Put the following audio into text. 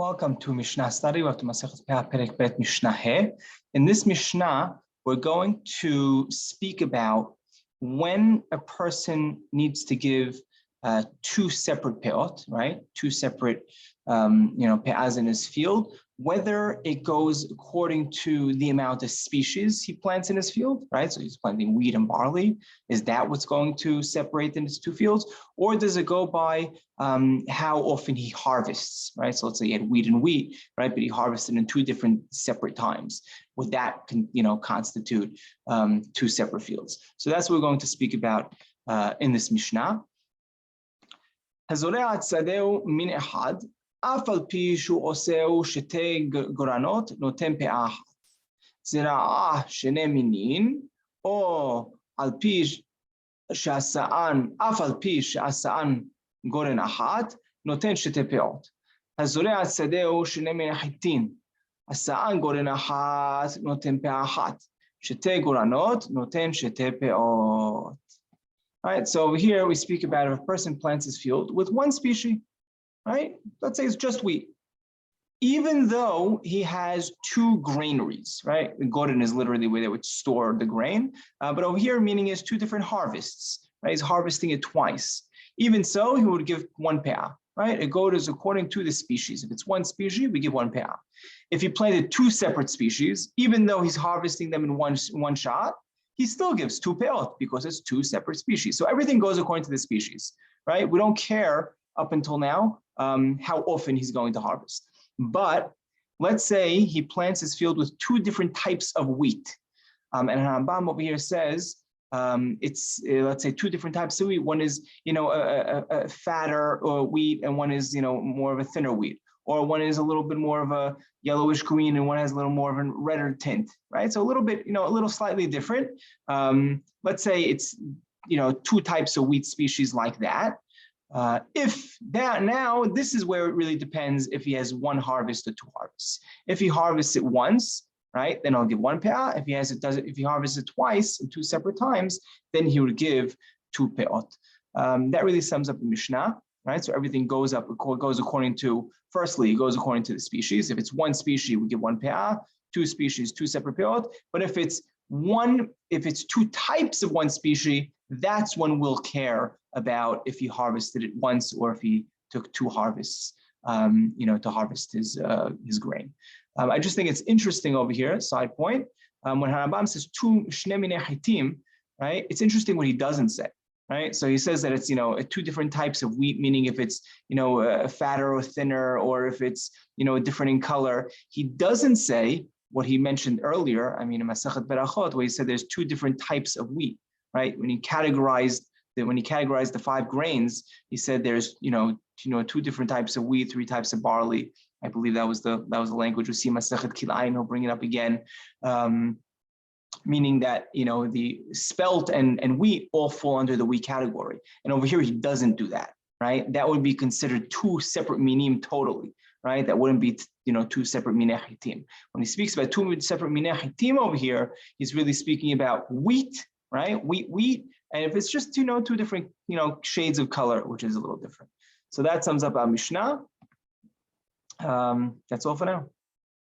Welcome to Mishna study. We're to Masechet Peah Perek Bet Mishna He. In this Mishnah, we're going to speak about when a person needs to give two separate peot, right? Two separate, peahs in his field, whether it goes according to the amount of species he plants in his field, right? So he's planting wheat and barley. Is that what's going to separate in his two fields? Or does it go by how often he harvests, right? So let's say he had wheat and wheat, right? But he harvested in two different separate times. Would that, constitute two separate fields? So that's what we're going to speak about in this Mishnah. הזורע את שדהו מן אחד, אף על פי שהוא עושהו שתי גורנות, נותן פאה אחת. זרעה שני מינין, או על פי שעשאן, אף על פי שעשאן גורן אחת, נותן שתי פאות. הזורע את שדהו שני מן חיטין, עשאן גורן אחת, נותן פאה אחת. שתי גורנות, נותן שתי פאות. All right, so over here we speak about if a person plants his field with one species, right? Let's say it's just wheat. Even though he has two granaries, right? The Gordon is literally where they would store the grain, but over here meaning is two different harvests, right? He's harvesting it twice. Even so, he would give one peah, right? A goat is according to the species. If it's one species, we give one peah. If he planted two separate species, even though he's harvesting them in one shot, he still gives two peot because it's two separate species. So everything goes according to the species, right? We don't care up until now how often he's going to harvest. But let's say he plants his field with two different types of wheat. And Rambam over here says it's, let's say, two different types of wheat. One is, a fatter wheat, and one is, more of a thinner wheat. Or one is a little bit more of a yellowish green, and one has a little more of a redder tint, right? So a little bit, a little slightly different. Let's say it's, two types of wheat species like that. If that now, this is where it really depends if he has one harvest or two harvests. If he harvests it once, right, then I'll give one peah. If he harvests it twice in two separate times, then he would give two peot. That really sums up the Mishnah, right? So everything goes according to, firstly, it goes according to the species. If it's one species, we give one peah. Two species, two separate peot. But if it's two types of one species, that's when we'll care about if he harvested it once or if he took two harvests, to harvest his grain. I just think it's interesting over here, side point, when Harambam says two shne minei chitim, right? It's interesting what he doesn't say, right? So he says that it's, two different types of wheat, meaning if it's, fatter or thinner, or if it's, different in color. He doesn't say what he mentioned earlier, in Masechet Berachot, where he said there's two different types of wheat, right? When he categorized the 5 grains, he said there's, two different types of wheat, 3 types of barley. I believe that was the language. We see Masechet Kilayin, he'll bring it up again, meaning that, the spelt and wheat all fall under the wheat category. And over here, he doesn't do that, right? That would be considered two separate minim totally, right? That wouldn't be, two separate minei chitim. When he speaks about two separate minei chitim over here, he's really speaking about wheat, right? Wheat. And if it's just, two different, shades of color, which is a little different. So that sums up our Mishnah. That's all for now.